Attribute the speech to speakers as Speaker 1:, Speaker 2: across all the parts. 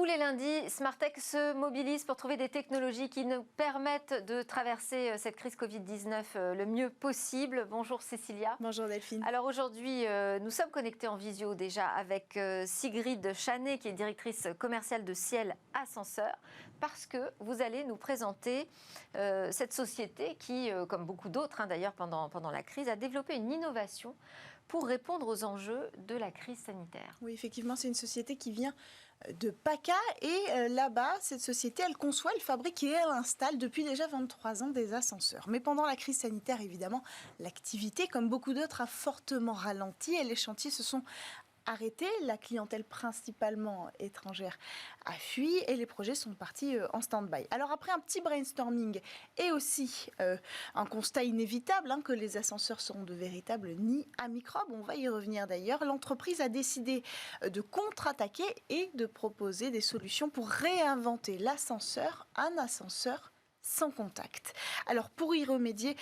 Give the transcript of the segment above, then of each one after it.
Speaker 1: les lundis, Smartech se mobilise pour trouver des technologies qui nous permettent de traverser cette crise Covid-19 le mieux possible. Bonjour Cécilia.
Speaker 2: Bonjour Delphine.
Speaker 1: Alors aujourd'hui, nous sommes connectés en visio déjà avec Sigrid Chanet, qui est directrice commerciale de Ciel Ascenseur, parce que vous allez nous présenter cette société qui, comme beaucoup d'autres d'ailleurs pendant la crise, a développé une innovation pour répondre aux enjeux de la crise sanitaire.
Speaker 2: Oui, effectivement, c'est une société qui vient de PACA et là-bas, cette société, elle conçoit, elle fabrique et elle installe depuis déjà 23 ans des ascenseurs. Mais pendant la crise sanitaire, évidemment, l'activité, comme beaucoup d'autres, a fortement ralenti et les chantiers se sont arrêtés. La clientèle principalement étrangère a fui et les projets sont partis en stand-by. Alors après un petit brainstorming et aussi un constat inévitable que les ascenseurs seront de véritables nids à microbes, on va y revenir d'ailleurs, l'entreprise a décidé de contre-attaquer et de proposer des solutions pour réinventer l'ascenseur, un ascenseur sans contact. Alors pour y remédier,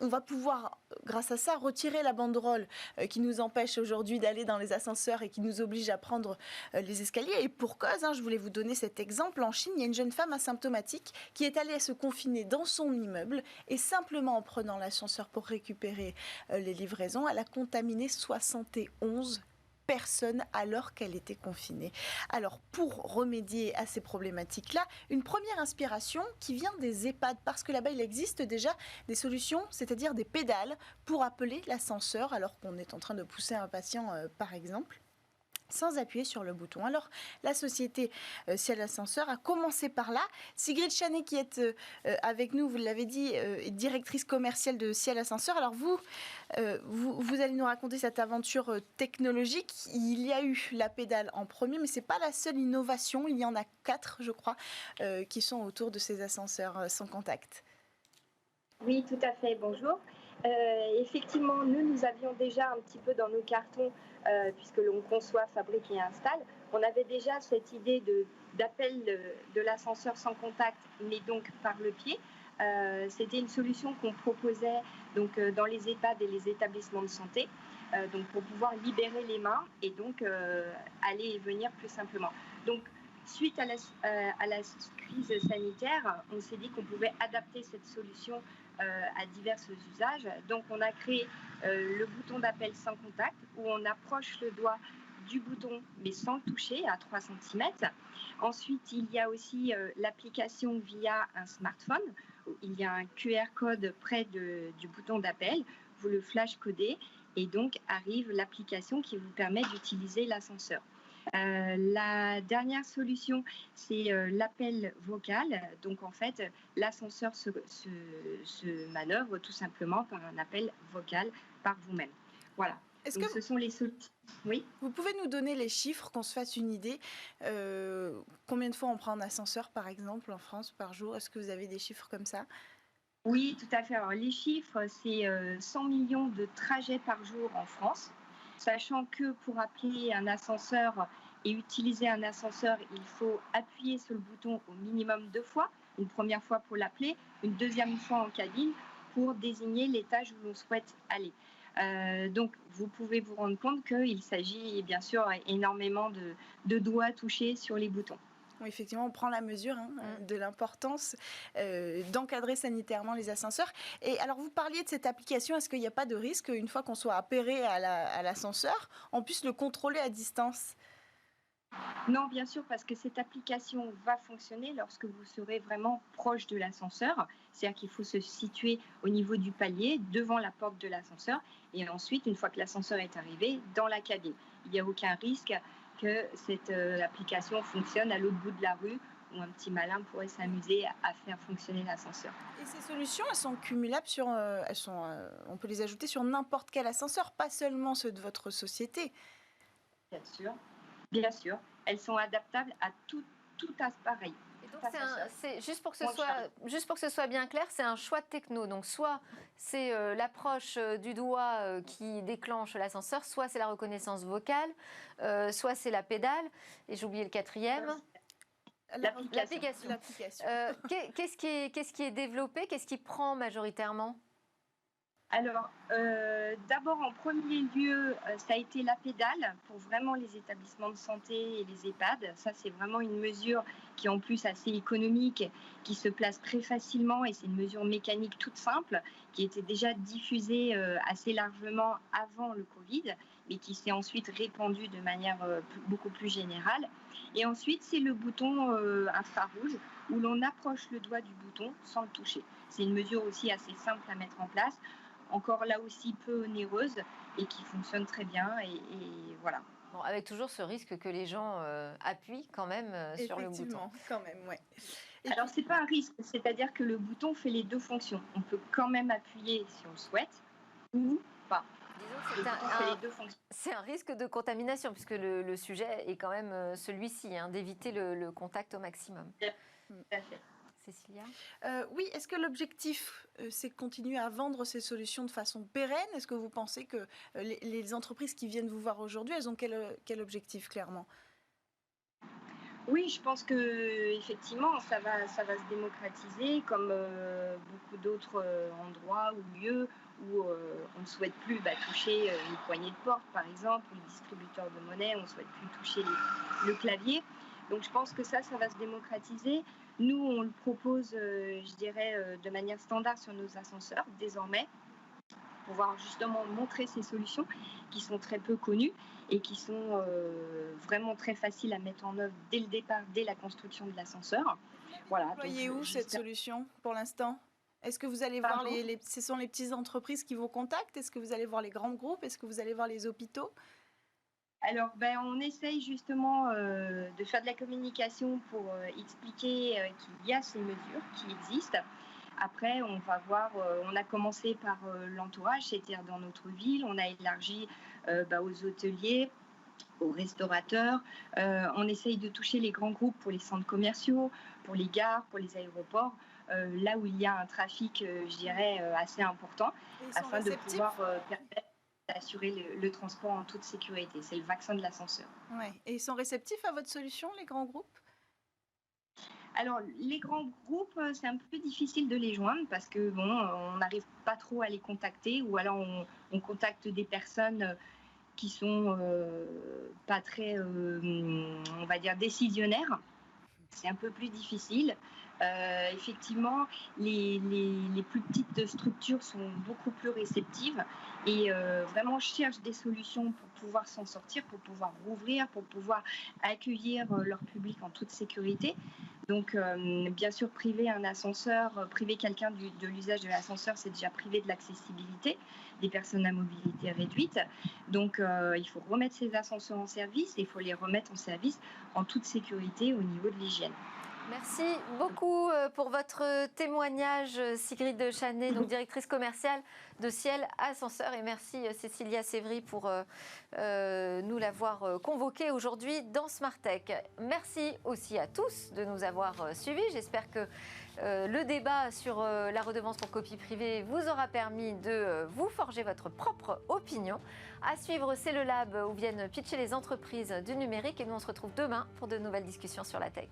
Speaker 2: on va pouvoir, grâce à ça, retirer la banderole qui nous empêche aujourd'hui d'aller dans les ascenseurs et qui nous oblige à prendre les escaliers. Et pour cause, je voulais vous donner cet exemple. En Chine, il y a une jeune femme asymptomatique qui est allée se confiner dans son immeuble et simplement en prenant l'ascenseur pour récupérer les livraisons, elle a contaminé 71 personnes alors qu'elle était confinée. Alors pour remédier à ces problématiques-là, une première inspiration qui vient des EHPAD, parce que là-bas il existe déjà des solutions, c'est-à-dire des pédales pour appeler l'ascenseur alors qu'on est en train de pousser un patient par exemple, sans appuyer sur le bouton. Alors, la société Ciel Ascenseur a commencé par là. Sigrid Chanet, qui est avec nous, vous l'avez dit, directrice commerciale de Ciel Ascenseur. Alors, vous allez nous raconter cette aventure technologique. Il y a eu la pédale en premier, mais ce n'est pas la seule innovation. Il y en a 4, je crois, qui sont autour de ces ascenseurs sans contact.
Speaker 3: Oui, tout à fait. Bonjour. Effectivement, nous avions déjà un petit peu dans nos cartons, puisque l'on conçoit, fabrique et installe, on avait déjà cette idée d'appel de l'ascenseur sans contact, mais donc par le pied. C'était une solution qu'on proposait donc, dans les EHPAD et les établissements de santé, donc pour pouvoir libérer les mains et donc aller et venir plus simplement. Donc, suite à la crise sanitaire, on s'est dit qu'on pouvait adapter cette solution à divers usages. Donc on a créé le bouton d'appel sans contact où on approche le doigt du bouton mais sans le toucher à 3 cm. Ensuite, il y a aussi l'application via un smartphone. Il y a un QR code près du bouton d'appel. Vous le flash codez et donc arrive l'application qui vous permet d'utiliser l'ascenseur. La dernière solution, c'est l'appel vocal. Donc en fait, l'ascenseur se manœuvre tout simplement par un appel vocal par vous-même. Voilà. Donc, ce sont les solutions. Oui.
Speaker 2: Vous pouvez nous donner les chiffres, qu'on se fasse une idée. Combien de fois on prend un ascenseur, par exemple, en France par jour? Est-ce que vous avez des chiffres comme ça?
Speaker 3: Oui, tout à fait. Alors, les chiffres, c'est 100 millions de trajets par jour en France. Sachant que pour appeler un ascenseur et utiliser un ascenseur, il faut appuyer sur le bouton au minimum 2 fois. Une première fois pour l'appeler, une deuxième fois en cabine pour désigner l'étage où l'on souhaite aller. Donc, vous pouvez vous rendre compte qu'il s'agit bien sûr énormément de doigts touchés sur les boutons.
Speaker 2: Oui, effectivement, on prend la mesure de l'importance d'encadrer sanitairement les ascenseurs. Et alors, vous parliez de cette application. Est-ce qu'il n'y a pas de risque, une fois qu'on soit appairé à l'ascenseur, on puisse le contrôler à distance?
Speaker 3: Non, bien sûr, parce que cette application va fonctionner lorsque vous serez vraiment proche de l'ascenseur. C'est-à-dire qu'il faut se situer au niveau du palier, devant la porte de l'ascenseur. Et ensuite, une fois que l'ascenseur est arrivé, dans la cabine. Il n'y a aucun risque que cette application fonctionne à l'autre bout de la rue où un petit malin pourrait s'amuser à faire fonctionner l'ascenseur.
Speaker 2: Et ces solutions, elles sont cumulables on peut les ajouter sur n'importe quel ascenseur, pas seulement ceux de votre société.
Speaker 3: Bien sûr. Bien sûr, elles sont adaptables à tout appareil.
Speaker 1: Et donc c'est juste pour que ce soit bien clair, c'est un choix techno. Donc soit c'est l'approche du doigt qui déclenche l'ascenseur, soit c'est la reconnaissance vocale, soit c'est la pédale. Et j'ai oublié le quatrième. L'application. Qu'est-ce qui est développé? Qu'est-ce qui prend majoritairement?
Speaker 3: Alors, d'abord, en premier lieu, ça a été la pédale pour vraiment les établissements de santé et les EHPAD. Ça, c'est vraiment une mesure qui est en plus assez économique, qui se place très facilement et c'est une mesure mécanique toute simple qui était déjà diffusée assez largement avant le Covid, mais qui s'est ensuite répandue de manière beaucoup plus générale. Et ensuite, c'est le bouton infrarouge où l'on approche le doigt du bouton sans le toucher. C'est une mesure aussi assez simple à mettre en place, encore là aussi peu onéreuse et qui fonctionne très bien. Et voilà.
Speaker 1: Bon, avec toujours ce risque que les gens appuient quand même sur le bouton.
Speaker 2: Effectivement, quand même, ouais. Et
Speaker 3: Alors, c'est pas un risque, c'est-à-dire que le bouton fait les deux fonctions. On peut quand même appuyer si on le souhaite ou pas.
Speaker 1: Disons que
Speaker 3: Le bouton fait les deux fonctions.
Speaker 1: c'est un risque de contamination, puisque le sujet est quand même celui-ci, hein, d'éviter le contact au maximum.
Speaker 3: Tout à fait.
Speaker 1: Cécilia ?
Speaker 2: Oui, est-ce que l'objectif, c'est de continuer à vendre ces solutions de façon pérenne? Est-ce que vous pensez que les entreprises qui viennent vous voir aujourd'hui, elles ont quel objectif clairement?
Speaker 3: Oui, je pense que effectivement, ça va se démocratiser comme beaucoup d'autres endroits ou lieux où on ne souhaite plus toucher une poignée de porte, par exemple, ou le distributeur de monnaie, on ne souhaite plus toucher le clavier. Donc, je pense que ça va se démocratiser. Nous, on le propose, je dirais, de manière standard sur nos ascenseurs désormais, pouvoir justement montrer ces solutions qui sont très peu connues et qui sont vraiment très faciles à mettre en œuvre dès le départ, dès la construction de l'ascenseur. Voilà.
Speaker 2: Vous voyez où cette solution pour l'instant? Est-ce que vous allez voir ce sont les petites entreprises qui vous contactent? Est-ce que vous allez voir les grands groupes? Est-ce que vous allez voir les hôpitaux?
Speaker 3: Alors, on essaye justement de faire de la communication pour expliquer qu'il y a ces mesures qui existent. Après, on va voir, on a commencé par l'entourage, c'est-à-dire dans notre ville, on a élargi aux hôteliers, aux restaurateurs. On essaye de toucher les grands groupes pour les centres commerciaux, pour les gares, pour les aéroports, là où il y a un trafic, je dirais, assez important, afin de pouvoir permettre d'assurer le transport en toute sécurité. C'est le vaccin de l'ascenseur.
Speaker 2: Ouais. Et ils sont réceptifs à votre solution, les grands groupes?
Speaker 3: Alors, les grands groupes, c'est un peu difficile de les joindre parce que on n'arrive pas trop à les contacter, ou alors on contacte des personnes qui sont pas très, on va dire, décisionnaires. C'est un peu plus difficile. Effectivement, les plus petites structures sont beaucoup plus réceptives et vraiment cherchent des solutions pour pouvoir s'en sortir, pour pouvoir rouvrir, pour pouvoir accueillir leur public en toute sécurité. Donc, bien sûr, priver un ascenseur, priver quelqu'un de l'usage de l'ascenseur, c'est déjà priver de l'accessibilité des personnes à mobilité réduite. Donc, il faut remettre ces ascenseurs en service et il faut les remettre en service en toute sécurité au niveau de l'hygiène.
Speaker 1: Merci beaucoup pour votre témoignage, Sigrid Chanet, donc directrice commerciale de Ciel Ascenseur. Et merci Cécilia Sévry pour nous l'avoir convoquée aujourd'hui dans Smart Tech. Merci aussi à tous de nous avoir suivis. J'espère que le débat sur la redevance pour copie privée vous aura permis de vous forger votre propre opinion. À suivre, c'est le Lab où viennent pitcher les entreprises du numérique. Et nous, on se retrouve demain pour de nouvelles discussions sur la tech.